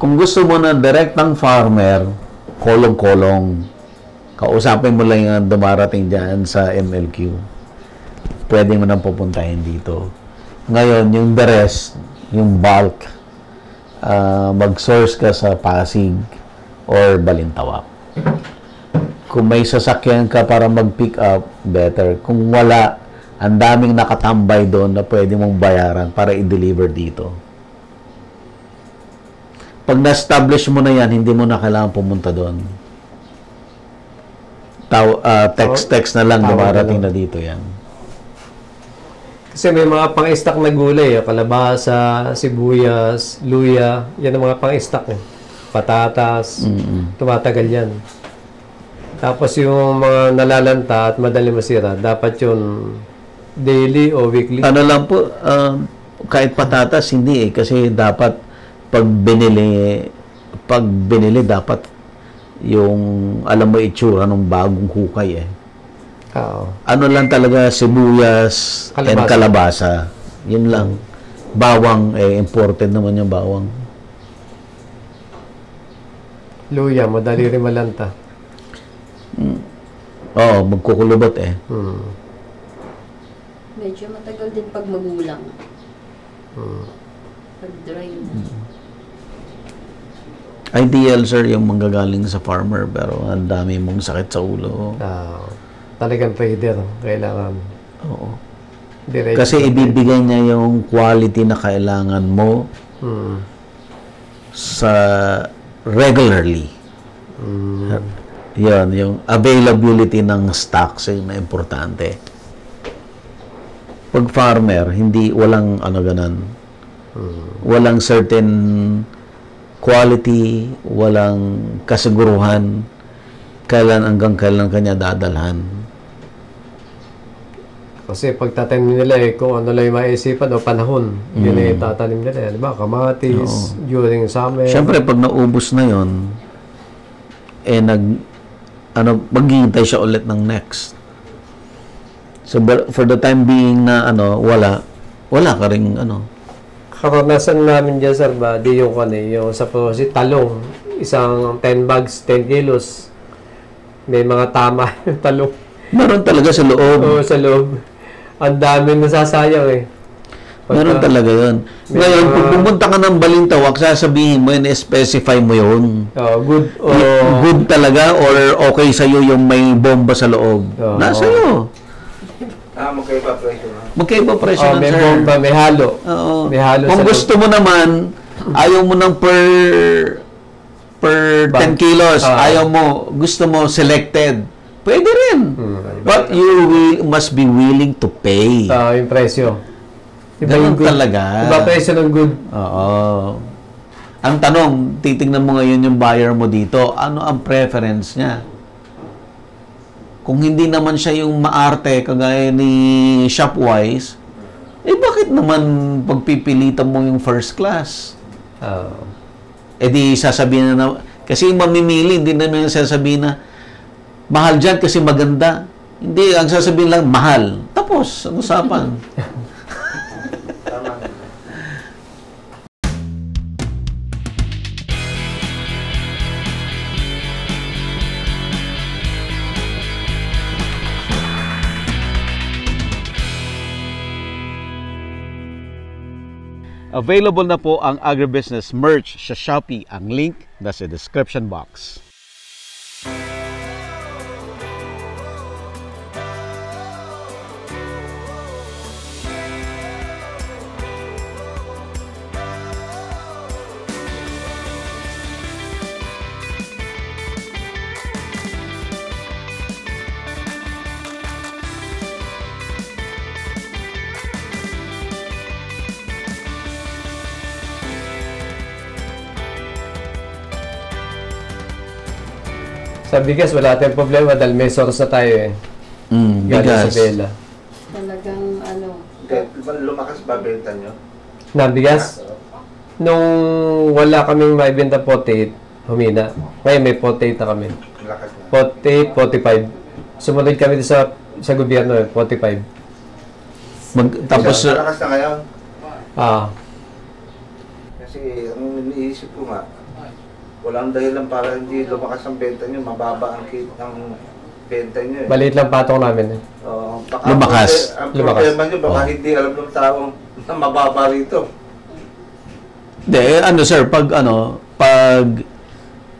Kung gusto mo na direktang farmer, kolong-kolong. Kausapin mo lang yung dumarating dyan sa MLQ. Pwede mo nang pupuntahin dito. Ngayon, yung the rest, yung bulk, mag-source ka sa Pasig or Balintawak. Kung may sasakyan ka para mag-pick up, better. Kung wala, ang daming nakatambay doon na pwede mong bayaran para i-deliver dito. Pag na-establish mo na yan, hindi mo na kailangan pumunta doon. Text na lang, dumarating na dito yan. Kasi may mga pang-stock na gulay, kalabasa, sibuyas, luya, yan ang mga pang-stock. Patatas, tumatagal yan. Tapos yung mga nalalanta at madali masira, dapat yun daily o weekly. Ano lang po, kahit patatas, hindi kasi dapat pag binili dapat yung alam mo itsura ng bagong hukay Ano lang talaga, sibuyas and kalabasa. Yun lang. Bawang, imported naman yung bawang. Luya, madali rin malanta. Oo, magkukulubot Medyo matagal din pag magulang. Pag dry na. Ideal, sir, yung manggagaling sa farmer, pero ang dami mong sakit sa ulo. Talagang trader, kailangan. Oo. Kasi ibibigay niya yung quality na kailangan mo sa regularly. Yan, yung availability ng stocks na importante. Pag farmer, walang ganan. Walang certain quality, walang kasiguruhan hanggang kailan kanya dadalhan. Kasi pag tatanim nila kung ano lang yung maisipan o panahon, yun tatanim nila. Diba? Kamatis, during summer. Siyempre, pag naubos na yun, maghihintay siya ulit ng next. So, for the time being na, wala ka ring, Karanasan namin dyan, sir, di yung sa talong, isang 10 bags, 10 kilos, may mga tama yung talong. Meron talaga sa loob. Oo, sa loob. Ang dami nasasayang Meron talaga yun. Ngayon, kung pumunta ka ng Balintawak, sasabihin mo specify mo yun. Good. Good talaga or okay sa'yo yung may bomba sa loob. Nasa iyo. Magkaiba presyo na. Magkaiba presyo na, may sir. bomba, may halo. Oo. May halo. Kung gusto mo naman, ayaw mo ng per 10 kilos, ayaw mo, gusto mo selected, pwede rin. But you must be willing to pay. Yung presyo. Ganun talaga. Iba presyo ng good. Oo. Ang tanong, titingnan mo ngayon yung buyer mo dito, ano ang preference niya? Kung hindi naman siya yung maarte, kagaya ni Shopwise, bakit naman pagpipilitan mo yung first class? Di sasabihin na, kasi yung mamimili, hindi naman sasabihin na, mahal dyan kasi maganda. Hindi, ang sasabihin lang, mahal. Tapos, ang usapan. Available na po ang agribusiness merch sa Shopee. Ang link nasa description box. Sa bigas, wala tayong problema dahil may source na tayo Bigas. Talagang Lumakas ba benta nyo? Na bigas? Nung wala kaming maibenta 48, humina. Ngayon may 48 na kami. Lakas na. 48, 45. Sumunod kami sa gobyerno 45. Tapos, Lakas na ngayon. Ah. Kasi ang iniisip iniisip ko nga, walang dahilan para hindi lumakas ang benta nyo, mababa ang benta nyo eh. Maliit lang patong namin eh. Baka Lumakas. Ang problema nyo, baka hindi alam ng taong na mababa rito. Hindi, sir,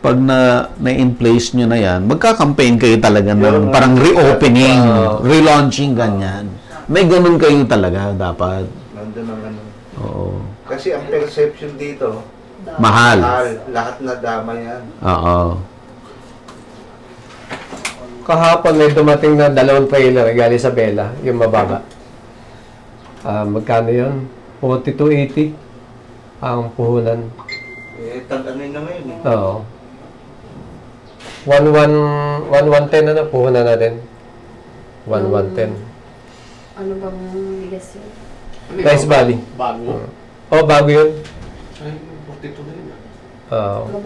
pag na-in place nyo na yan, magka-campaign kayo talaga ng parang reopening, relaunching, ganyan. May ganun kayo talaga, dapat. Nandun ang ano. Oo. Kasi ang perception dito, Mahal. lahat na dama yan. Oo. Kahapon may dumating na 2 trailer galing sa Bella, yung mababa. Magkano yun? 42.80 ang puhunan. Tag-anin na ngayon eh. Oo. 110 na puhunan natin. 1110. Ano bang bigas yun? Rice Valley. Bago. Bago yun. Ay, 42 na yun.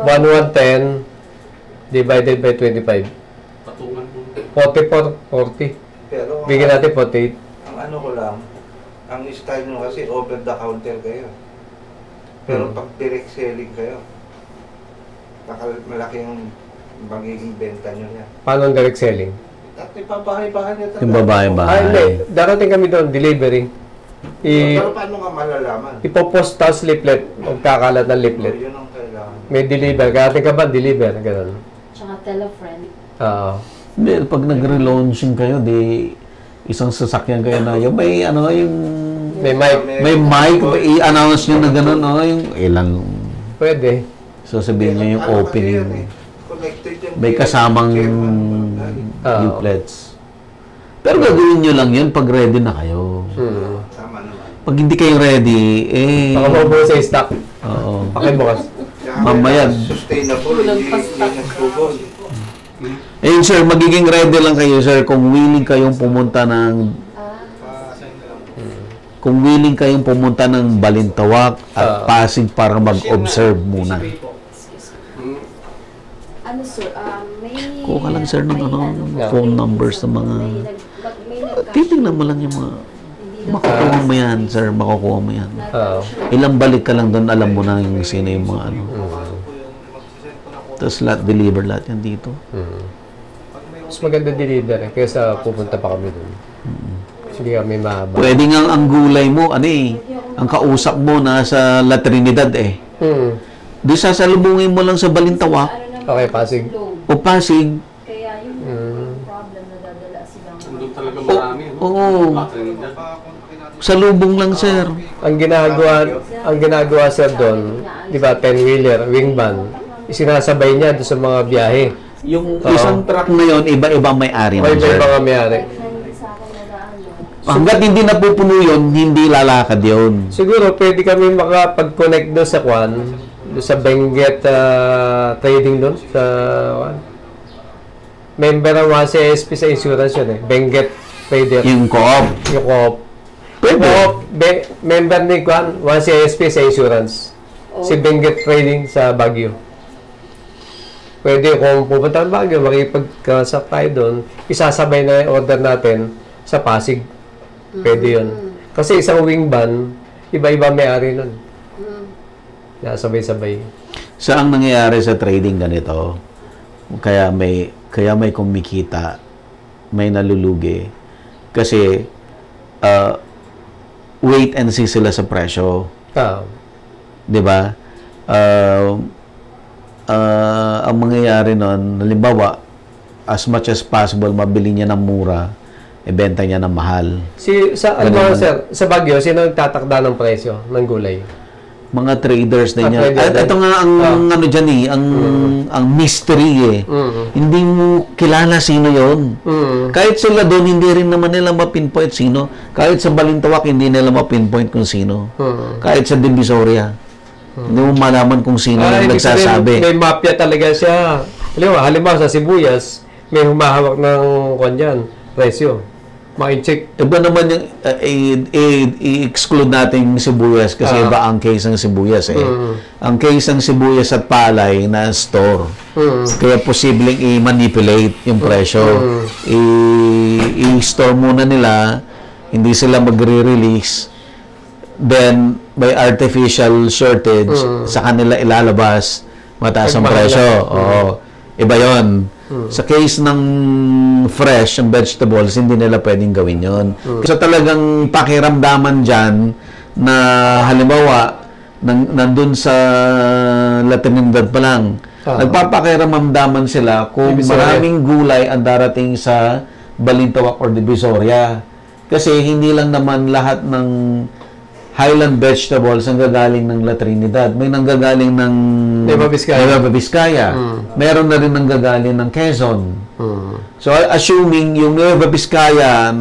1110 divided by 25. Patungan mo. 40. Pero Bigyan natin 48. ang ano ko lang, ang style nyo kasi over the counter kayo. Pero pag direct selling kayo, malaking magiging benta nyo yan. Paano ang direct selling? At ipabahay-bahay nyo talaga. Yung babae-bahay. Hindi. Darating kami doon, delivery. Pero paano ka malalaman? Ipopost tapos leaflet. Magkakalat ng leaflet. Yun ang kailangan. May deliver. Kaya ka ba, deliver. Ganun. Tsaka tele-friend. Oo. Hindi, pag nag-relaunching kayo, di isang sasakyan kayo na yung may yung May mic. may mic, i-announce nyo na gano'n, yung ilang Pwede. sasabihin nyo yung Ano kasi yan opening. eh, connected yung May kasamang Oo. leaflets. Pero gagawin nyo lang yun pag ready na kayo. Tama naman. Pag hindi kayo ready, Baka mabuo sa stock. oo. Pakibukas. Mamaya. Sustainable, hindi nagpugol. Ayun sir, magiging ready lang kayo sir kung willing kayong pumunta ng Balintawak at Pasig para mag-observe muna. Ano sir, may... Kuha ka lang sir ng may phone numbers ng mga... Titingnan mo lang yung mga... Makukuha mo yan sir, makukuha mo yan. Ilang balik ka lang doon, alam mo na yung sino yung mga ano. Tapos deliver lahat yan dito. Mas maganda deliver kaysa pupunta pa kami doon. Sige kami mahaba. Pwede nga ang gulay mo, ang kausap mo nasa La Trinidad eh. Di sasalubungin mo lang sa Balintawak Okay, Pasig. o Pasig. Kaya yung problem na dadala silang... Doon talaga marami. Oo. Trinidad. Sa lubong lang sir. Ang ginagawa sir doon, di ba, 10-wheeler, wing van, isinasabay niya doon sa mga biyahe. Yung isang truck na yon, iba-iba may-ari May na sir. mga mayari. Sa akin na daan Hanggat hindi napupuno yun, hindi lalakad yun. Siguro pwede kami makapag-connect doon sa doon sa Benguet trading doon sa member ang CSP sa insurance yun eh. Benguet Trader. Yung co-op. Yung co-op. Pwede. Member ni Kwan, CSP sa insurance. Si Benguet Trading sa Baguio. Pwede kung pupunta ng Baguio, makipag-sak tayo doon, isasabay na yung order natin sa Pasig. Pwede yun. Kasi isang wing van, iba-iba may-ari nun. Sabay-sabay. Saang nangyayari sa trading ganito? Kaya may kumikita, may nalulugi. Kasi wait and see sila sa presyo. 'Di ba? Ang mangyayari nun, halimbawa, as much as possible, mabili niya ng mura, ibenta niya ng mahal. Sa Baguio, sino nagtatakda ng presyo ng gulay? Mga traders din yan. Ito nga ang ano dyan ang mystery eh. Hindi mo kilala sino yon. Kahit sila doon, hindi rin naman nila mapinpoint sino. Kahit sa Balintawak, hindi nila mapinpoint kung sino. Kahit sa Divisoria. Hindi mo malaman kung sino yung nagsasabi. May mafia talaga siya. Halimbawa sa sibuyas, may humahawak ng presyo. Maki-check. Iba naman yung i-exclude natin yung sibuyas kasi iba ang case ng sibuyas eh. Ang case ng sibuyas at palay na store. Kaya posibleng i-manipulate yung presyo. I-store muna nila, hindi sila magre-release. Then, may artificial shortage, sa kanila ilalabas, mataas ang Pagmahal presyo. lang. Oo. Iba yon. Sa case ng fresh, ang vegetables, hindi nila pwedeng gawin yon. So talagang pakiramdaman dyan na halimbawa, nandun sa La Trinidad pa lang, nagpapakiramdaman sila kung Divisoria. maraming gulay ang darating sa Balintawak or Divisoria. Kasi hindi lang naman lahat ng highland vegetables ang gagaling ng La Trinidad. May nanggagaling ng Nueva Vizcaya. Nueva Vizcaya. Meron na rin nanggagaling ng Quezon. So, assuming yung Nueva Vizcaya,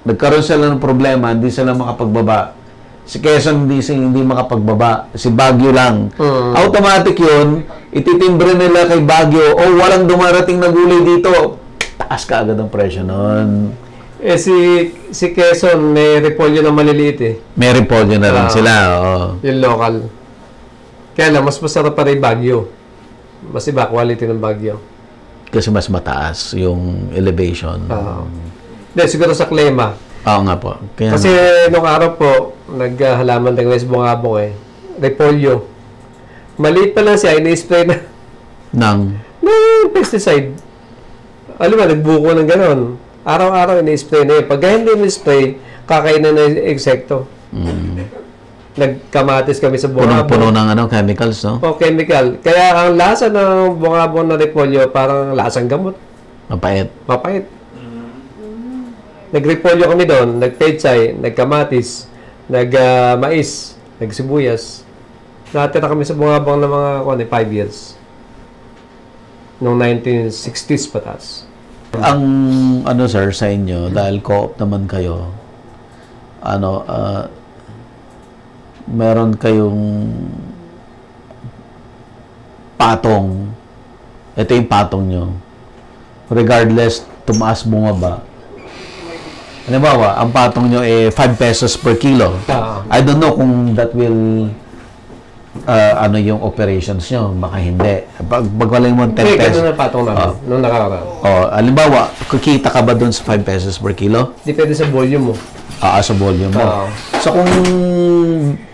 nagkaroon sila ng problema, hindi sila makapagbaba. Si Quezon hindi makapagbaba. Si Baguio lang. Automatic yun, ititimbre nila kay Baguio, walang dumarating na gulay dito. Taas ka agad ang presyo nun. Si Quezon, may repolyo na maliliit eh. May repolyo na rin sila. Oo. Yung local. Kaya lang, mas masarap pa rin Baguio. Mas iba quality ng Baguio. Kasi mas mataas yung elevation. Hindi, siguro sa Clema. Oo nga po. Kaya, Kasi nung araw po, naghalaman ng West Bungabong eh. Repolyo. Maliit pa lang siya, ini-spray na ng ng pesticide. Alam mo, nagbuko ng ganon. Araw-araw ini-spray na yun. Pag hindi ini-spray, kakainan na yung insekto. Nagkamatis kami sa punong-puno bungabong. ng chemicals, no? O chemical. Kaya ang lasa ng bungabong na repolyo, parang lasang gamot. Mapait. Mapait. Nagrepolyo kami doon, nagpechay, nagkamatis, nagmais, nagsibuyas. Natira kami sa bungabang ng mga 5 years. Noong 1960s patas. Ang sir sa inyo, dahil co-op naman kayo, meron kayong patong. Ito yung patong nyo. Regardless, tumaas bumaba. Halimbawa, ang patong nyo 5 pesos per kilo. I don't know kung that will yung operations nyo. Baka hindi. Pag wala mo 10 Hindi, pesos. ganun na patong namin. Noong nakaraan. Halimbawa, kikita ka ba dun sa 5 pesos per kilo? Depende sa volume mo. Sa volume mo. So, kung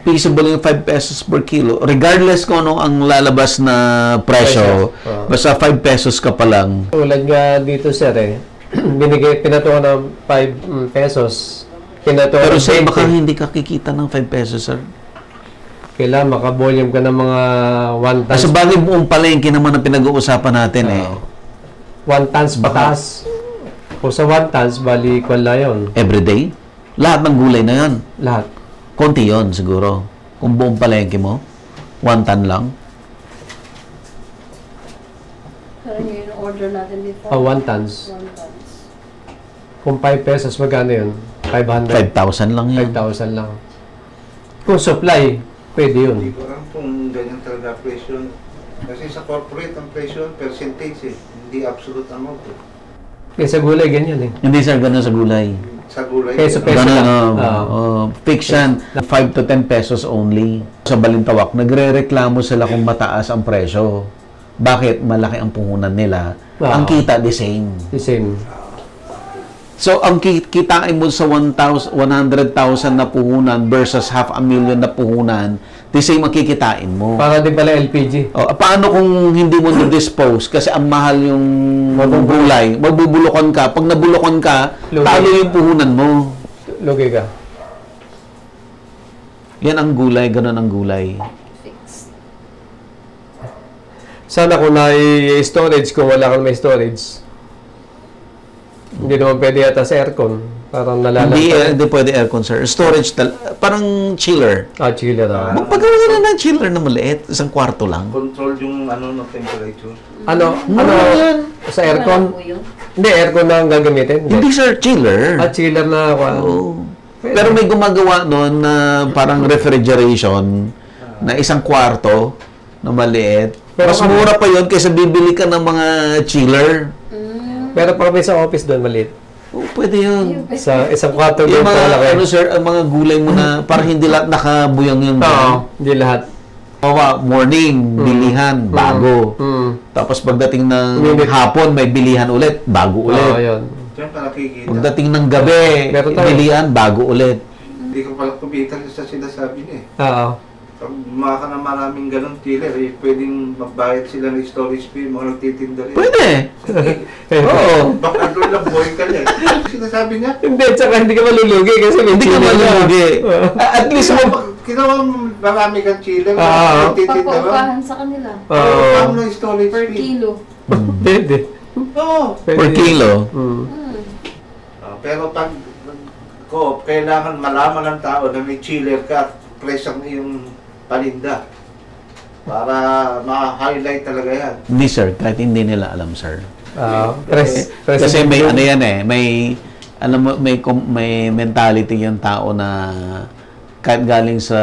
feasible yung 5 pesos per kilo, regardless kung ano ang lalabas na presyo, basta 5 pesos ka pa lang. Tulad nga dito, sir, pinatungan ng 5 pesos. Pinatungan Pero ng sir, 20. baka hindi ka kikita ng 5 pesos, sir. Kailangan maka-volume ka ng mga 1 tons. Sa bagay buong palengke naman ang pinag-uusapan natin 1 tons pataas. Kung sa 1 tons, bali kwala yun. Everyday? Lahat ng gulay na yan. Lahat. Konti yon siguro. Kung buong palengke mo, 1 ton lang. Parang yun yung order natin before. 1 tons. 1 tons. Kung 5 pesos, magkano yun? 500. 5,000 lang yan. 5,000 lang. Kung supply, pwede yun. Hindi ko alam kung ganyan talaga presyo. Kasi sa corporate ang presyo, percentage hindi absolute amount. Kaya sa gulay, ganyan eh. Hindi sir, ganun sa gulay. Sa gulay. Peso, peso. Ganun, lang. fiction, 5 to 10 pesos only. Sa Balintawak, nagre-reklamo sila kung mataas ang presyo. Bakit? Malaki ang puhunan nila. Ang kita, the same. The same. So, ang kitain mo sa 100,000 na puhunan versus 500,000 na puhunan, the same ang kikitain mo. Para din pala LPG. Paano kung hindi mo na-dispose? Kasi ang mahal yung gulay. Magbubulukan ka. Pag nabulukan ka, Lugi. talo yung puhunan mo. Lugi ka. Yan ang gulay. Ganun ang gulay. Fixed. Sana kung na-storage, kung wala kang may storage, hindi naman pwede yata sa aircon. Parang nalalanta. Hindi pwede aircon, sir. Storage, parang chiller. Chiller na. Magpagawa ka na ng chiller na maliit. Isang kwarto lang. Control yung ng temperature. Ano? Sa Wala aircon? po yun. Hindi, aircon na ang gagamitin. Hindi, sir. Chiller. Chiller na. Oo. Pero may gumagawa noon na parang refrigeration na isang kwarto na maliit. Pero Mas mura pa yun kaysa bibili ka ng mga chiller. Pero pag may sa office doon, maliit. Pwede yun. Sa isang kwarto Yung doon, mga, malaki. sir, ang mga gulay mo na parang hindi lahat nakabuyang yung Hindi lahat. morning, bilihan, bago. Tapos pagdating ng hapon, may bilihan ulit, bago ulit. Yun. Diyan pa nakikita. Pagdating ng gabi, Meron tayo. bilihan, bago ulit. Hindi ko pala kumita sa sinasabi niya eh. Oo. Pag gumawa ka ng maraming ganong chiller, eh, pwedeng magbayad sila ng storage fee, mga nagtitinda rin. Pwede. Oo. Baka doon lang boy ka niya. Sinasabi niya, Hindi, tsaka hindi ka malulugi kasi may Hindi ka chiller malulugi. Oo. At least mo, ginawa mo marami kang chiller, Oo. nagtitinda rin. Papaupahan sa kanila. Oo. Paano ng storage Per fee? kilo. Pwede. Oo. Pwede. per kilo. Mm. Pero pag co-op, kailangan malaman ng tao na may chiller ka at fresh ang iyong paninda. Para ma-highlight talaga yan. Hindi sir, kahit hindi nila alam sir. Press. Kasi may ano yan eh, may alam mo may mentality yung tao na kahit galing sa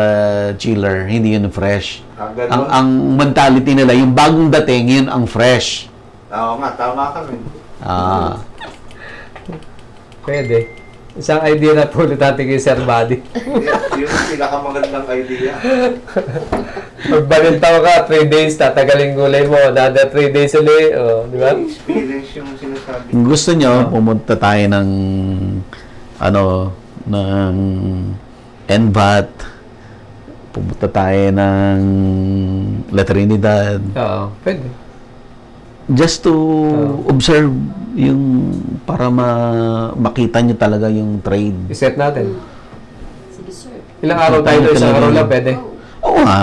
chiller, hindi yun fresh. Ganun. Ang mentality nila, yung bagong dating, yun ang fresh. Oo nga, tama ka rin. Ah. Pwede. Isang idea na po ulit natin kay Sir Buddy. Yun yung pinakamagandang idea. Magbalintaw ka, 3 days, tatagalin gulay mo. Dada 3 days ulit. Oh, di ba? Experience yung sinasabi. Kung gusto nyo, pumunta tayo ng ng NVAT, pumunta tayo ng La Trinidad, Oo, pwede. just to observe yung para makita nyo talaga yung trade. I-set natin. Sige, sir. Ilang araw tayo doon? Isang araw lang pwede. Oo nga,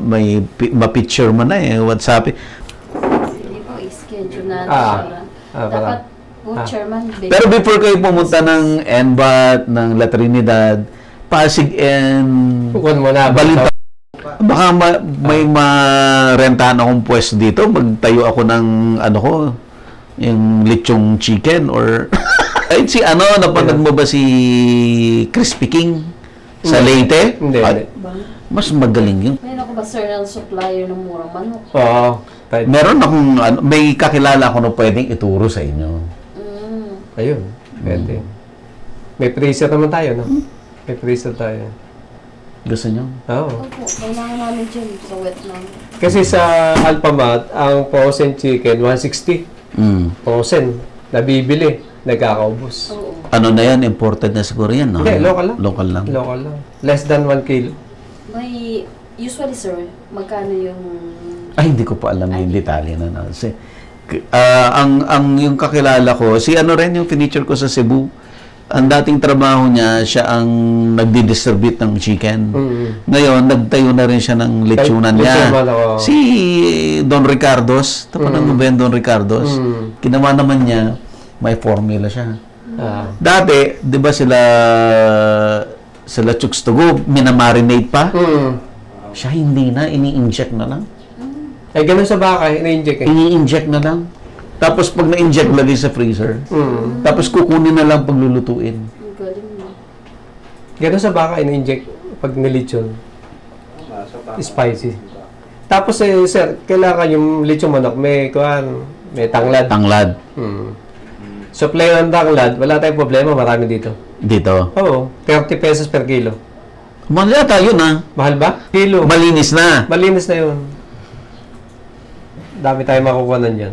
may ma-picture mo na eh, WhatsApp. Sige po, i-schedule natin Ah. para. Dapat po, chairman, Pero before kayo pumunta ng NVAT, ng La Trinidad, Pasig and Huwag mo na. Balintawak, baka may marentahan akong pwesto dito, magtayo ako ng yung lechong chicken or ay si napanood mo ba si Crispy King sa Leyte? Hindi. Ay, mas magaling yun. Meron ako ba, sir, ng supplier ng murang manok? Oo. Pwede. Meron akong may kakilala ako na pwedeng ituro sa inyo. Ayun. Pwede. May freezer naman tayo, no? May freezer tayo. Gusto nyo? Oo. Opo, kailangan namin dyan sa wet namin. Kasi sa Alphamat, ang frozen chicken, 160. Frozen. Nabibili. Nagkakaubos. Oo. Ano na yan? Imported na siguro yan, no? Hindi, local lang. Local lang. Local lang. Less than 1 kilo. May, usually, sir, magkano yung... Ay, hindi ko pa alam yung detalye na. Kasi, yung kakilala ko, si rin yung finiture ko sa Cebu. Ang dating trabaho niya, siya ang nagdi-distribute ng chicken. Ngayon, nagtayo na rin siya ng lechonan niya. Si Don Ricardos, tapanan mo ba yan, Don Ricardos? Ginawa naman niya, may formula siya. Dati, di ba sila Chooks to Go, minamarinate pa? Siya hindi na, ini-inject na lang. Ay, ganun sa baka, ina-inject eh. Ini-inject na lang. Tapos pag na-inject, lagay sa freezer. Tapos kukunin na lang paglulutuin. Ang galing mo. Ganun sa baka, ina-inject pag nilitsyon. Spicy. Tapos sir, kailangan yung lechong manok, may tanglad. Tanglad. Supply ng tanglad, wala tayong problema, marami dito. Dito. Oo, 30 pesos per kilo. Mahal yata yun, ha? Mahal ba? Kilo. Malinis na. Malinis na yun. Dami tayong makukuha nandiyan.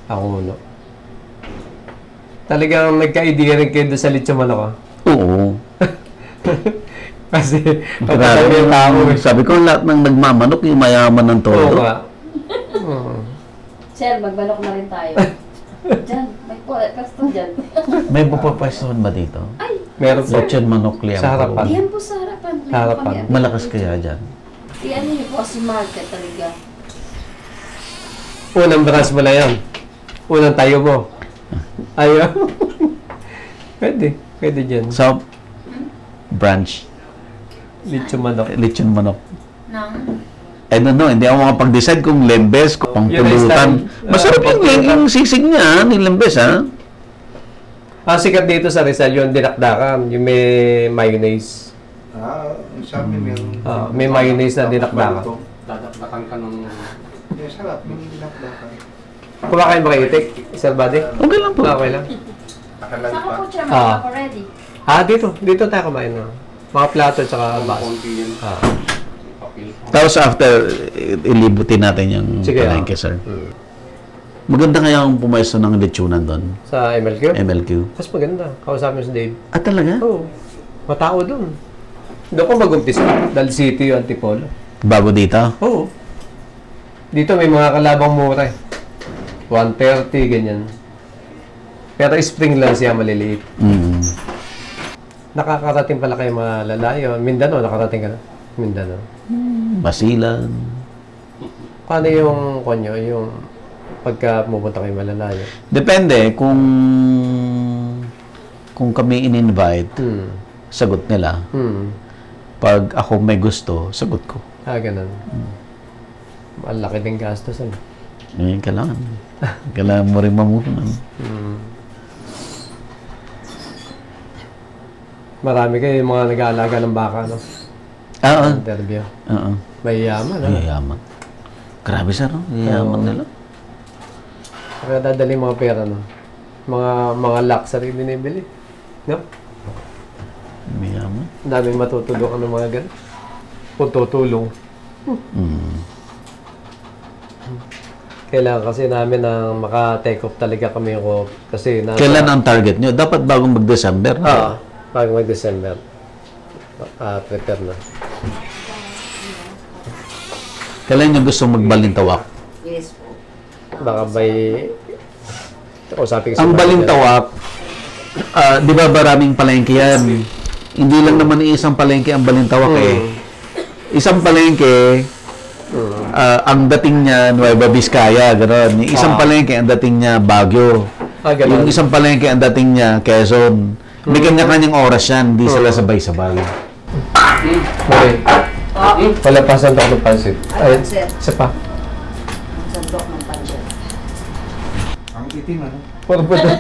Ako muna. Talagang nagka-idea rin kayo doon sa lechong manok, ha? Oo. Kasi, Grabe kapag yung tao eh. Sabi ko, lahat ng nagmamanok, yung mayaman ng Oo todo. nga. Sir, magbalok na rin tayo. Diyan, may pwesto dyan. May bupapwestuhan ba dito? Ay, Meron po. Lechon manok liang. Sa harapan. diyan po sa harapan. May Sa harapan. kami- Malakas kaya dyan. Ano niyo po si market talaga. Unang branch mo lang yan. Unang tayo mo. Ayaw. Pwede dyan. So, branch. Lechong manok. Lechon manok. Nang? I don't know, hindi ako makapag-decide kung lembes, kung pangpulutan. Yun ay Masarap yung sisig niya, yung lembes, ha? Ang sikat dito sa Rizal, yung dinakdakan, yung may mayonnaise. Sabi meron. May mayonnaise na dinakdakan. Dadakdakan ka ng... Sarap, yung dinakdakan. Kumakain ba kayo, Itik? Sir Buddy? Okay lang po. Okay lang. Nakalag Saka pa. po, chairman, ako ready. Dito. Dito tayo kumain na. Mga plato at saka bas. konti yan. Tapos after, ilibutin natin yung Sige, palengke, sir. Maganda kaya ang pumesto ng lechonan doon? Sa MLQ? MLQ. Mas maganda. Kausapin mo si Dave. Ah, talaga? Oo. Matao doon. Doon ko mag-umpisa. Dal City yung Antipolo. Bago dito? Oo. Dito may mga kalabang mura eh. 130, ganyan. Pero spring lang siya maliliit. Mm. Nakakarating pala kayo mga lalayo. Mindanao, nakarating ka na? Mindanao. Basilan. Paano yung konyo, yung pagka pupunta kayo malalayo? Depende kung kami in-invite, sagot nila. Pag ako may gusto, sagot ko. Ganun. Ang laki din gastos. Ano? Kailangan. Kailangan mo rin mamunan. Marami kayo yung mga nag-aalaga ng baka, no? Oo. Interview. Oo. May yaman, ano? Yayaman. Grabe sir, no? Yayaman nila. Kaya dadali mga pera, no? Mga luxury binibili. No? Yayaman. Ang daming matutulungan ng mga ganun. Kung tutulong. Kailangan kasi namin na maka-take off talaga kami ko. Kasi Kailan ang target nyo? Dapat bagong mag-December. Bago mag-December. Prepare na. Kailan nyo gusto magbalintawak? Yes po. Baka by... Ang balintawak, di ba maraming palengke yan? Hindi lang naman isang palengke ang balintawak eh. Isang palengke, ang dating niya Nueva Vizcaya, gano'n. Yung isang palengke, ang dating niya Baguio. Yung isang palengke, ang dating niya Quezon. May kanya-kanyang oras yan, hindi sila sabay-sabay. Okay. Wala pa sandok ng pansit. Ay, Sir, isa pa. sandok ng pansya. Ang itim, ano? Puro pa doon.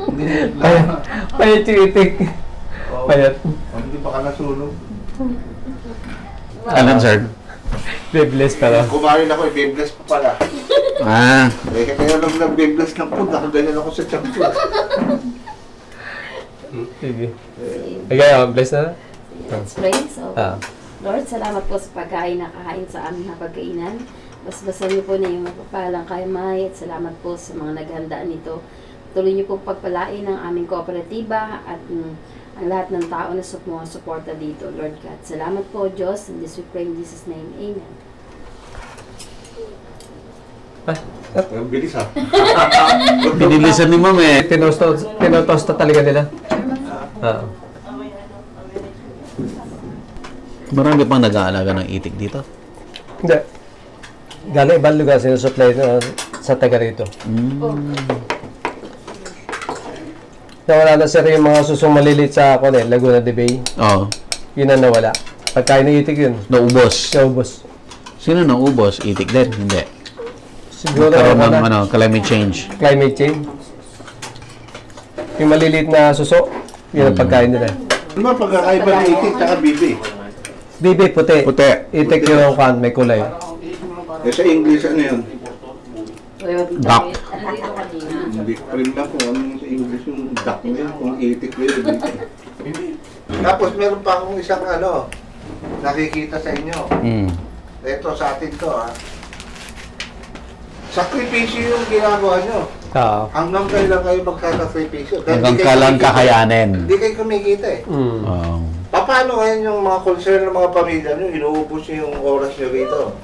Hindi Payat yung itik. Payat. Hindi pa ka nasunog. Alam, sir? Bibless pala. Kumain ako, i-bebless pa pala. Kaya lang nag-bebless ng food, nakaganyan ako sa tiyan ko. Sige. Okay, bless na. Let's pray. So, Ah. Lord, salamat po sa pagkain na kahain sa aming napagkainan. Basbasan niyo po na yung mapapalang kaimay at salamat po sa mga naghanda nito. Tuloy niyo po pagpalain ng aming kooperatiba at ang lahat ng tao na suporta dito, Lord God. Salamat po, Diyos. In this we pray in Jesus' name. Amen. Ang bilis ha. Pinilisan ni ma'am eh. Tinotosta talaga nila. Marami pang nag-aalaga ng itik dito. Hindi. Galing ibang lugar sinusupply sa taga rito. Nawala na sir yung mga susong maliliit sa Laguna de Bay. Oo. Yun ang nawala. Pagkain ng itik yun. Naubos. Naubos. Sino naubos? Itik din? Hindi. Siguro Karoon ng climate change. climate change. Yung maliliit na suso, yun ang pagkain nila. Ano ba pagkakaiba ng itik at bibi? Bibi, puti. Puti. Itik yung may kulay. Sa English ano yun? Duck. Hindi ko rin ba kung ano sa English yung duck na yun, kung itik na yun. Tapos meron pa akong isang nakikita sa inyo. Ito sa atin to sakripisyo yung ginagawa nyo. Hanggang kailan kayo magsasakripisyo? Hanggang kailan kakayanin. Hindi kayo kumikita eh. Paano ngayon yung mga concern ng mga pamilya nyo, inuubos nyo yung oras nyo rito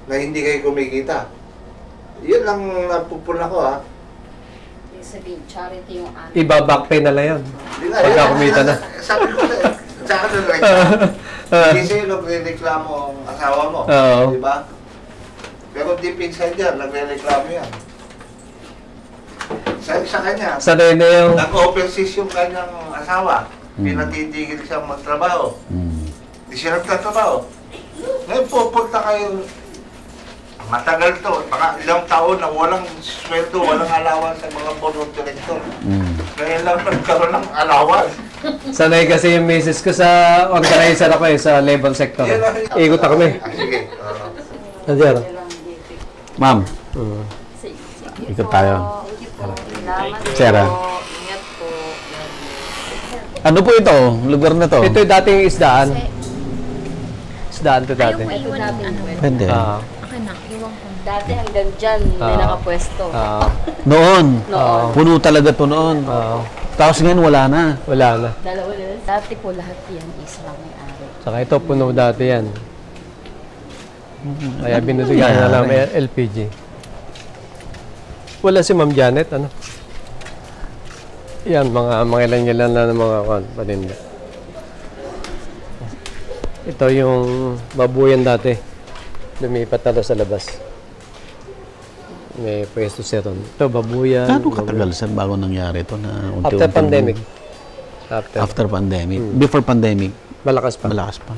na hindi kayo kumikita? Yun lang napupuna ko Sabihin, charity yung amin. Iba-back pay na lang yan. Pagka kumita na. Sabi ko sa akin na hindi sa'yo nagre-reklamo ang asawa mo. Oo. Di ba? Pero deep inside yan, nagre-reklamo yan. Sa kanya, Sanay na yung... nag-overseas yung kanyang asawa. Pinatitigil siyang magtrabaho. Di siya nagtatrabaho. Ngayon pupunta kayo, matagal to, baka ilang taon na walang sweldo, walang allowance sa mga board of director. Ngayon lang nagkaroon ng allowance. Sanay kasi yung misis ko sa organizer ako sa labor sector. Ikot ako kami. Sige. Nandiyan. Ma'am, ikot tayo. Sir, Ingat po. ano po ito? Lugar na to? Ito yung dating isdaan. Isdaan to dati. Ito dati. Pwede. Ah. Okay na, iwan Dati hanggang dyan, may nakapwesto. Noon. Noon. Puno talaga to noon. Tapos ngayon wala na. Wala na. Dalawa na. Dati po lahat yan, isa lang may-ari. Saka ito, puno dati yan. Kaya binibigyan na lang may LPG. Wala si Ma'am Janet, ano? Yan, mga ilan-ilan na ng mga paninda. Ito yung babuyan dati. Lumipat na to sa labas. May pwesto siya ron. Ito, babuyan. Gaano katagal sir bago nangyari ito na unti-unti? After pandemic. After pandemic. Before pandemic. Malakas pa. Malakas pa.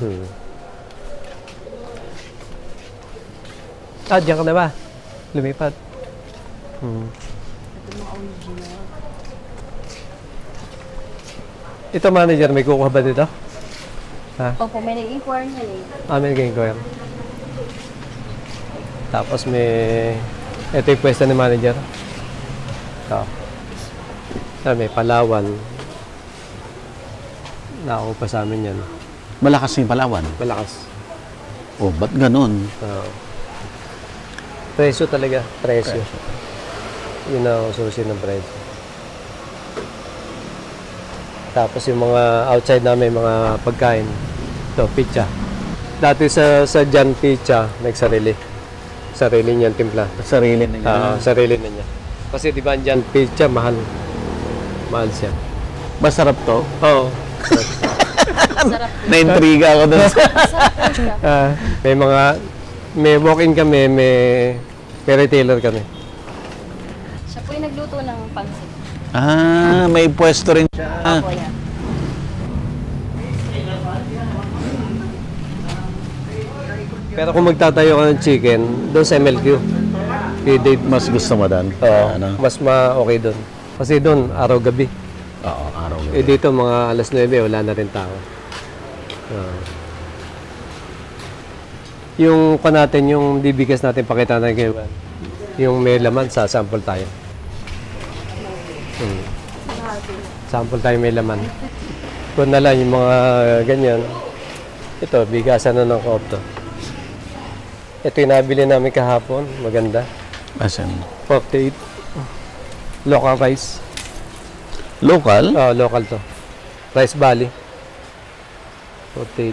Diyan ka na ba? Lumipat. Ito manager, may kukuha ba dito? Opo, may nag-inquire niya eh. May nag-inquire. Tapos ito yung pwesto ni manager. Ito. May Palawan. Nakakuha pa sa amin yan. Malakas yung Palawan. Malakas. Oh, ba't ganun? Presyo talaga. Presyo. Yun ang susi ng presyo. Tapos yung mga outside namin, mga pagkain. Ito, pizza. Dati sa Jan Pizza, nagsarili. Sarili niyang timpla. Sarili na niya. Sarili na niya. Kasi di ba Jan Pizza, mahal. Mahal siya. Masarap to? Oo. Sarap. Na-intriga ako dun. Sarap po siya. May walk-in kami, may retailer kami. Siya po yung nagluto ng pansit. May pwesto rin siya. Opo yan. Pero kung magtatayo ka ng chicken, doon sa MLQ. Mas gusto mo doon? Mas okay doon. Kasi doon, araw-gabi. Oo, araw. Dito, mga alas 9, wala na rin tao. Yung pa natin, yung bibigas natin, pakita na kayo. Yung may laman, sasample tayo. Sample tayo may laman. Kung na lang yung mga ganyan. Ito, bigasan na ng co-op to. Ito yung nabili namin kahapon. Maganda. Asan? 48. Local rice. Local? Local to. Rice Valley. 48.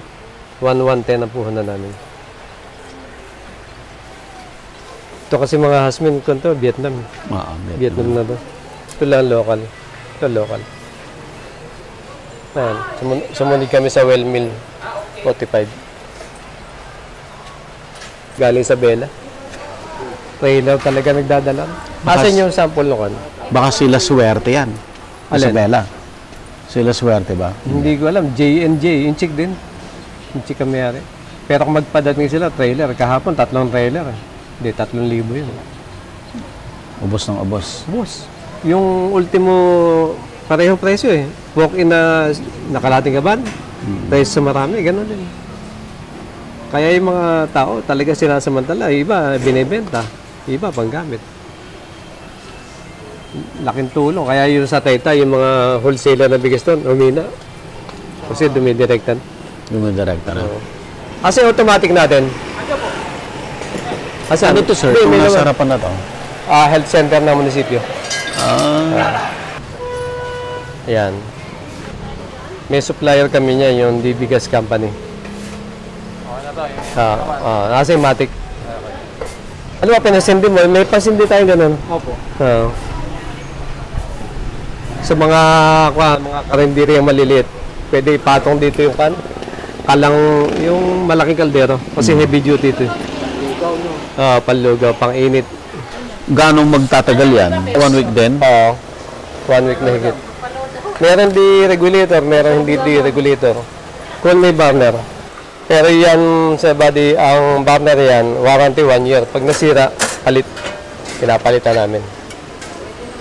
110 ang puhunan namin. Ito kasi mga hasmin ko to, Vietnam. Vietnam na to. Ito lang local. Ito local. Ayan. Sumunod kami sa well mill. 45. Galing sa Bella. Trailer talaga nagdadala. Asan yung sample nung ano? Baka sila swerte yan. Alin? Isabela. Sila swerte ba? Hindi ko alam. J&J. Yung chick din. Yung chick ang mayari. Pero kung magpadating sila, trailer. Kahapon, 3 trailer. Hindi, 3,000 yun. Ubos ng ubos. Boss. Yung ultimo, parehong presyo eh. Walk-in na nakalating kaban. Presyo sa marami, gano'n din. Kaya yung mga tao talaga sinasamantala. Iba, binibenta. Iba, panggamit. Laking tulong. Kaya yung sa Taytay, yung mga wholesaler na bigas doon, umina. Kasi dumidirektan. Dumidirekta na. Kasi automatic natin. Ano to sir? Kung nasa harapan na to? Health center ng munisipyo. Ayan. May supplier kami niya, yung DB Gas Company. Nasa yung Matic. Ano ba pinasindi mo? May pasindi tayong ganun. Opo. Sa mga karindiri yung maliliit, pwede ipatong dito yung kalang yung malaking kaldero. Kasi heavy duty ito. Panlugaw, pang-init. Gano'ng magtatagal yan? 1 week din? 1 week na higit. Meron di regulator, meron hindi di regulator. Kung may burner. Pero yan sa body, ang burner yan, warranty 1 year. Pag nasira, palit. Pinapalitan namin.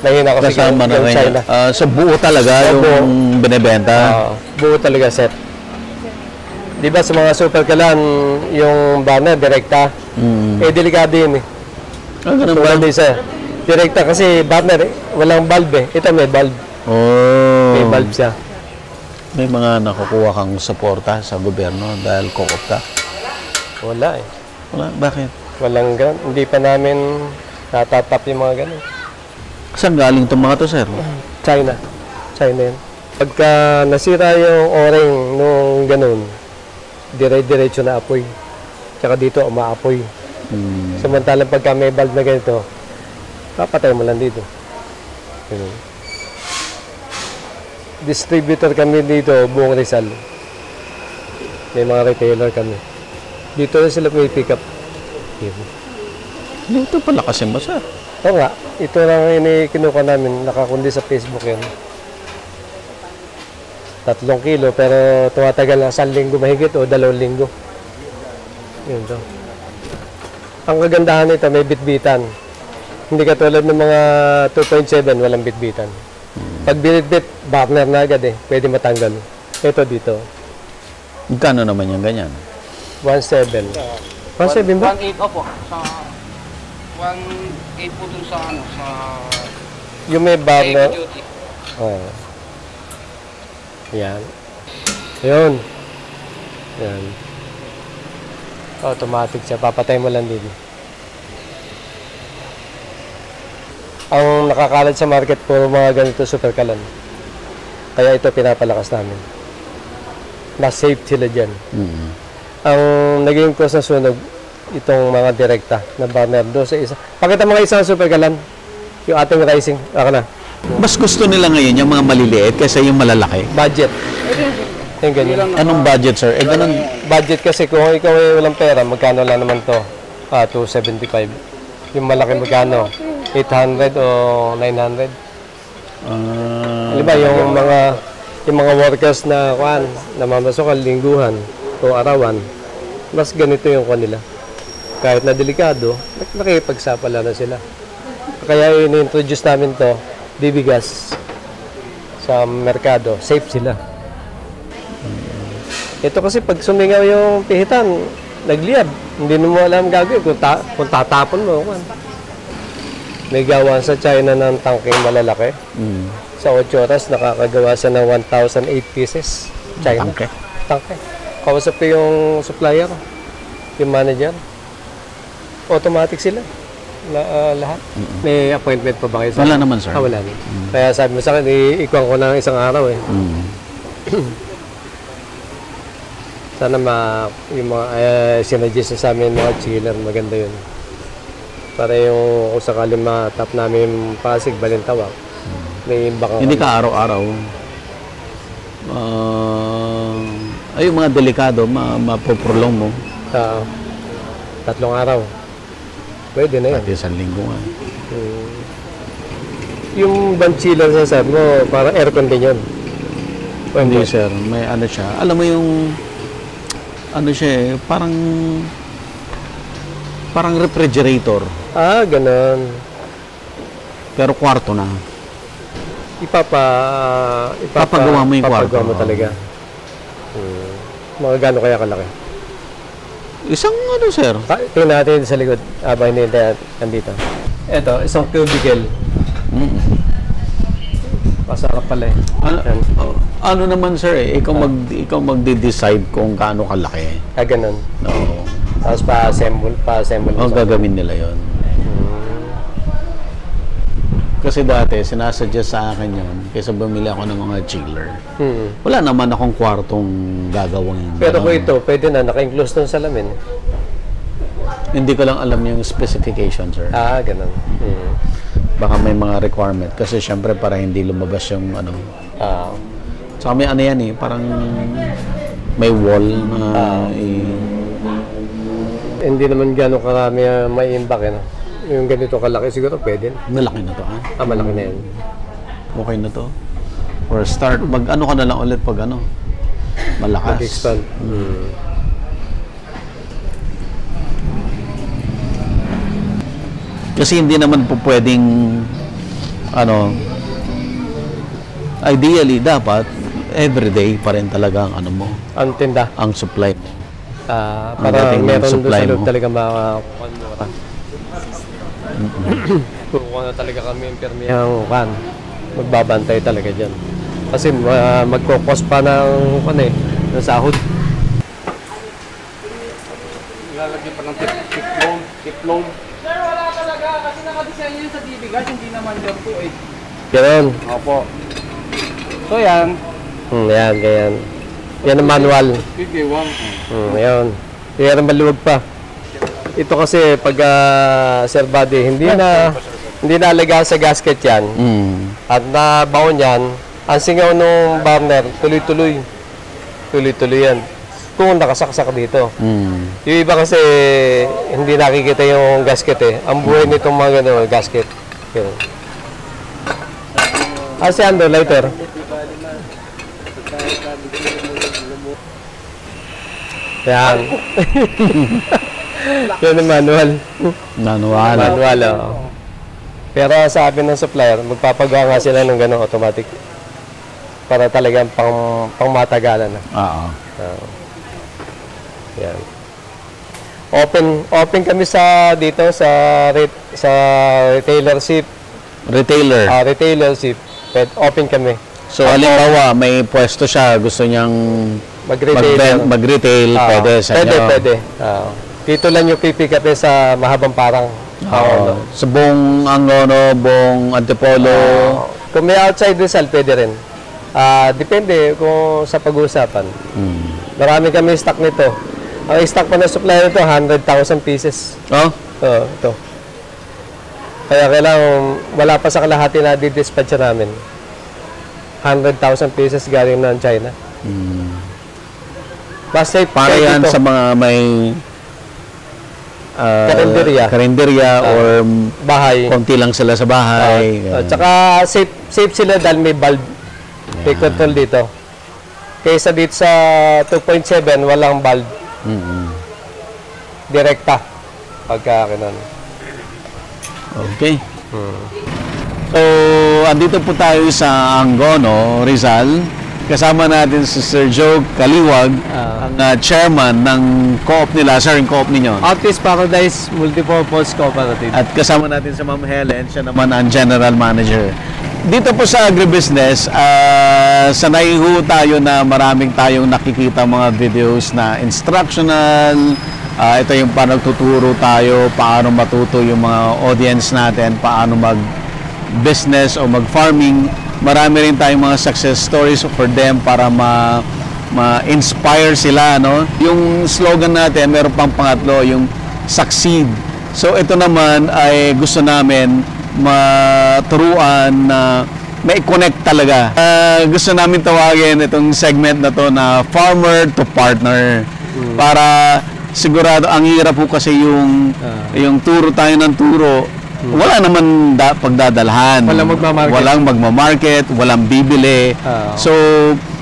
Nahina ko Kasama na yung rin. China. Sa buo talaga yung binibenta? Buo talaga set. Di ba sa mga super kalan, yung burner, direkta. Delikado yun eh. Ganun ba? Direkta kasi burner, walang bulb eh. Ito may bulb. May bulb siya. May mga nakukuha kang suporta sa gobyerno dahil co-op ka? Wala eh. Wala? Bakit? Walang gan. Hindi pa namin natatap yung mga ganun. Saan galing itong mga to, sir? China. China yan. Pagka nasira yung o-ring nung ganun, dire-diretso na apoy. Tsaka dito, umaapoy. Samantalang pagka may valve na ganito, papatay mo lang dito. Ganun. Distributor kami dito, buong Rizal. May mga retailer kami. Dito na sila may pick up. Ito pala kasi ba, sir? Oo nga, ito lang kinuha namin, nakakundi sa Facebook yan. 3 kilo, pero tumatagal na 1 linggo mahigit o 2 linggo. Yun to. Ang kagandahan nito, may bitbitan. Hindi katulad ng mga 2.7, walang bitbitan. Pag binitbit, burner na agad pwede matanggal. Ito dito, Magkano naman yung ganyan? 1.7. 1.7 ba? 1.8 opo. Sa 1.8 po dun sa ano, sa Yung may burner. heavy duty. Oh. Yan. Yun. Yan. Automatic siya. Papatay mo lang din. Ang nakakalat sa market puro mga ganito super kalan. Kaya ito pinapalakas namin. Na-safe sila dyan. Ang naging cause na sunog, itong mga direkta na burner do sa isa. Pakita mga isang super kalan. Yung ating rising. Ako na. Mas gusto nila ngayon yung mga maliliit kaysa yung malalaki. Budget. Yung ganyan. Anong budget, sir? Eh, ganun. Budget kasi kung ikaw ay walang pera, magkano lang naman to? 275. Yung malaki magkano? 800 o 900. Di ba yung mga workers na namamasokan lingguhan o arawan, mas ganito yung kanila. Kahit na delikado, nakikipagsapala na sila. Kaya in-introduce namin to, bibigas sa merkado, safe sila. Ito kasi pag sumingaw yung pihitan, nagliyab. Hindi mo alam gagawin kung tatapon mo. May gawa sa China ng tangking malalaki. Sa 8 oras, nakakagawa siya ng 1,008 pieces. China. Tangke. Kausap ko yung supplier, yung manager. Automatic sila. Lahat. May appointment pa ba kayo? Wala naman, sir. Wala naman. Kaya sabi mo sa akin, ikuhan ko ng isang araw Sana yung mga sinuggest sa amin mga chiller, maganda yun. Para yung kung sakali matap namin yung Pasig, Balintawak, may imbak. Hindi ka araw-araw. Ay, yung mga delikado, mapoprolong mo. 3 araw. Pwede na yan. Pati 1 linggo nga. Yung band chiller sa sabi mo, para aircon din yun. Hindi, sir. May ano siya. Alam mo yung ano siya parang refrigerator. Ganun. Pero kwarto na. Papagawa mo yung kwarto. Papagawa mo talaga. Mga gano'n kaya kalaki? Isang ano, sir? Tingnan natin sa likod. Hindi nandito. Ito, isang cubicle. Pasarap pala Ano naman, sir, ikaw magde-decide kung gaano kalaki. Ganun. Oo. Tapos pa-assemble. Gagawin nila yon. Kasi dati, sinasuggest sa akin yun, kaysa bumili ako ng mga chiller. Wala naman akong kwartong gagawin. Pero kung ito, pwede na, naka-enclose ng salamin. Hindi ko lang alam yung specification, sir. Ganun. Baka may mga requirement. Kasi syempre, para hindi lumabas yung ano. Saka may ano yan parang may wall na hindi naman gano'ng karami may imbak Yung ganito kalaki, siguro pwede. malaki na to, ha? Malaki na yan. Okay na to. Or start, ano ka na lang ulit pag malakas. Mag-expand. Kasi hindi naman po pwedeng ideally dapat everyday pa rin talaga ang mo. Ang tinda. Ang supply. Para dating meron doon supply sa loob mo. talaga makakuha. Kukuha na talaga kami yung permiyang magbabantay talaga dyan. Kasi magkukos pa ng sahod. Ilalagay pa ng tip bone. Iplog. Sir, wala talaga. Kasi nakadesign yun sa DB gas, hindi naman yan po eh. Ganun. Opo. So yan. Yan, ganyan. Yan ang manual. Pigiwang. Yan. Yan ang maluwag pa. Ito kasi pag Sir Buddy, hindi na alagaan sa gasket yan. At nabaon yan, ang singaw ng burner, tuloy-tuloy. Tuloy-tuloy yan. Kung nakasaksak dito. Yung iba kasi hindi nakikita yung gasket eh. Ang buhay nitong mga gano'n, gasket. Yun. Si Ando, lighter. Yan. Yan ang manual. Manual. Manual, oo. Pero sabi ng supplier, magpapagawa nga sila ng gano'ng automatic. Para talagang pang matagalan na. Oo. Yan. Open kami dito sa retailership. Retailer. Retailership. Open kami. So, halimbawa, may pwesto siya, gusto niyang mag-retail, pwede sa inyo. Pwede. Dito lang yung pipick up sa mahabang parang. Sa buong buong Antipolo. Kung may outside Rizal, pwede rin. Depende kung sa pag-uusapan. Marami kami stock nito. Ang stock pa na supplier nito, 100,000 pieces. Ito. Kaya kailangan, wala pa sa kalahati na di-dispatch namin. 100,000 pieces galing ng China. Basta para yan dito, sa mga may karinderya or bahay. konti lang sila sa bahay. At saka safe sila dahil may bulb. May control dito. Kaysa dito sa 2.7, walang bulb. Direkta. Pagka kinon. Okay. So, andito po tayo sa Angono, Rizal. Kasama natin si Sir Joe Kaliwag, ang chairman ng co-op nila. Sir, yung co-op ninyo. Artist Paradise Multipurpose Cooperative. At kasama natin si Ma'am Helen, siya naman ang general manager. Dito po sa agribusiness, sanay ho tayo na maraming tayong nakikita mga videos na instructional. Ito yung parang tuturo tayo paano matuto yung mga audience natin, paano mag-business o mag-farming. Marami rin tayong mga success stories for them para ma-inspire sila, no? Yung slogan natin, meron pang pangatlo, yung succeed. So ito naman ay gusto namin maturuan na may connect talaga. Gusto namin tawagin itong segment na to na farmer to partner. Para sigurado, ang hirap po kasi yung turo tayo ng turo, wala naman pagdadalhan. Walang magmamarket, walang bibili. So,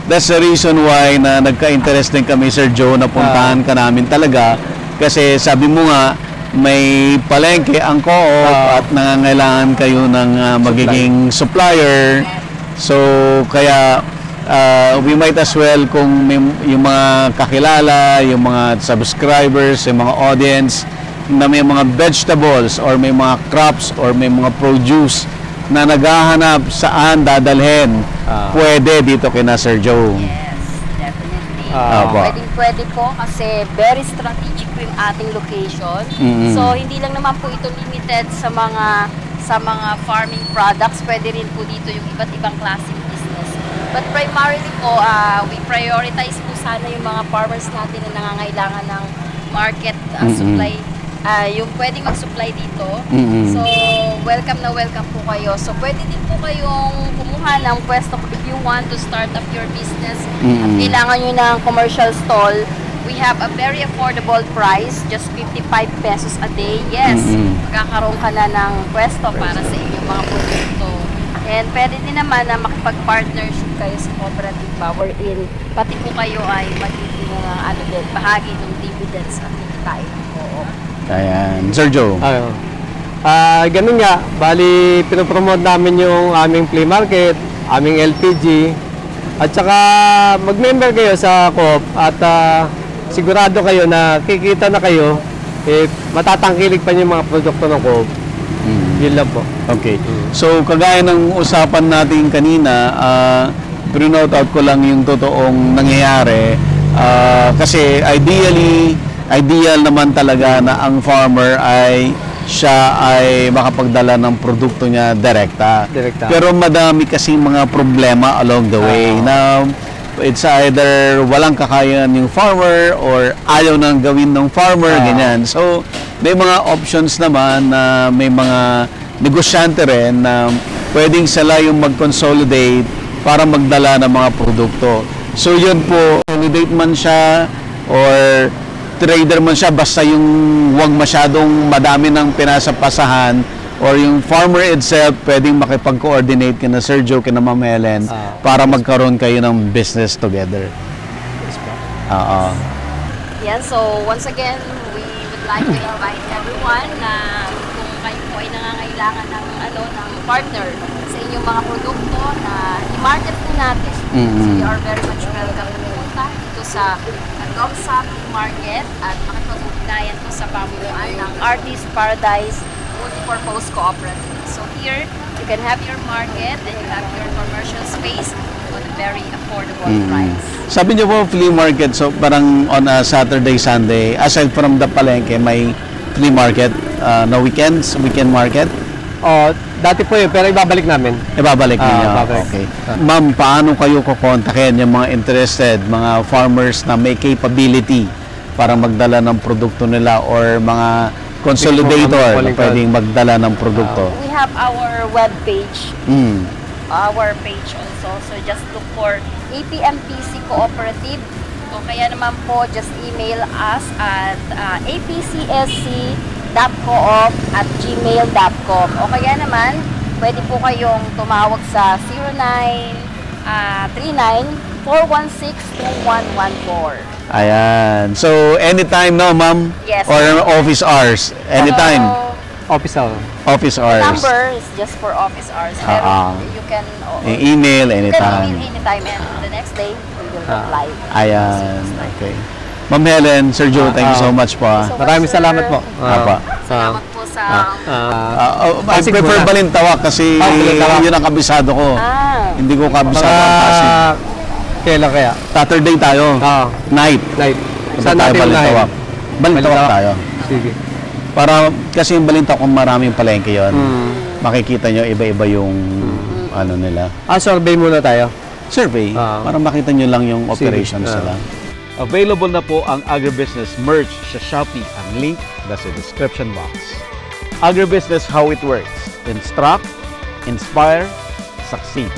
that's the reason why na nagka-interest din kami, Sir Joe, na puntahan ka namin talaga. Kasi sabi mo nga, may palengke ang co-op at nangangailangan kayo ng magiging supplier. So, kaya we might as well kung yung mga kakilala, yung mga subscribers, yung mga audience na may mga vegetables or may mga crops or may mga produce na naghahanap saan dadalhin, pwede dito kina Sir Joe. Yes, definitely. Pwede po kasi very strategic po yung ating location. So, hindi lang naman po ito limited sa mga farming products. Pwede rin po dito yung iba't ibang klaseng business. But primarily po, we prioritize po sana yung mga farmers natin na nangangailangan ng market supply. Yung pwedeng mag-supply dito. So, welcome na welcome po kayo. So, pwede din po kayong kumuha ng pwesto if you want to start up your business. At kailangan nyo ng commercial stall. We have a very affordable price, just 55 pesos a day. Yes, magkakaroon ka na ng pwesto para sa inyong mga produkto. And pwede din naman na makipag-partnership kayo sa cooperative power in. Pati po kayo ay magiging bahagi ng dividends at kikitain ng co-op. Ayan. Sir Joe. Ganun nga. Bali, pinopromote namin yung aming flea market, aming LPG, at saka mag-member kayo sa co-op at sigurado kayo na kikita na kayo, matatangkilig pa yung mga produkto ng co-op. Yun lang po. Okay. So, kagaya ng usapan natin kanina, pre-note out ko lang yung totoong nangyayari. Kasi ideally, ideal naman talaga na ang farmer ay siya ay makapagdala ng produkto niya direkta. Pero madami kasing mga problema along the way na it's either walang kakayahan yung farmer or ayaw nang gawin ng farmer, ganyan. So, may mga options naman na may mga negosyante rin na pwedeng sila yung mag-consolidate para magdala ng mga produkto. So, yun po, consolidate man siya or trader man siya, basta yung wag masyadong madami ng pinasapasahan or yung farmer itself, pwedeng makipag-coordinate kina Sir Joe, kina Ma'am Helen para magkaroon kayo ng business together. Yan, so once again, we would like to invite everyone na kung kayo po ay nangangailangan ng, ng partner sa inyong mga produkto na i-market po natin. So you are very much welcome to pumunta dito sa Gomsa Flea Market at makipag-ugnayan po sa pamunuan ng Artist Paradise Multipurpose Cooperative. So here, you can have your market and you have your commercial space at a very affordable price. Sabi niyo po, flea market, so parang on a Saturday, Sunday, aside from the palengke, may flea market na weekends, weekend market? Dati po yun, pero ibabalik namin. Ibabalik niyo? Babalik. Okay. Ma'am, paano kayo kukontakin yung mga interested, mga farmers na may capability para magdala ng produkto nila or mga consolidator na pwedeng magdala ng produkto? We have our web page. Our page also. So just look for APMPC Cooperative. O kaya naman po, just email us at apcsc.coop@gmail.com. O kaya naman, pwede po kayong tumawag sa 0939-416-2114. Ayan. So, anytime no, ma'am? Yes. Or office hours? Anytime? Office hour. Office The hours. number is just for office hours. Pero you can Email anytime. anytime and the next day we will reply. Ayan. Okay. Ma'am Helen, Sir Joe, thank you so much po. Maraming salamat po. Salamat po sa... I prefer Balintawak kasi yun ang kabisado ko. Hindi ko kabisado ang Pasig. Kailan kaya? Saturday tayo. Night. Saan natin Balintawak? Balintawak tayo. Sige. Para kasi yung Balintawak kung maraming palengke yun, makikita nyo iba-iba yung ano nila. Survey muna tayo. Survey. Para makita nyo lang yung operations nila. Available na po ang Agribusiness merch sa Shopee. Ang link nasa description box. Agribusiness, how it works. Instruct, inspire, succeed.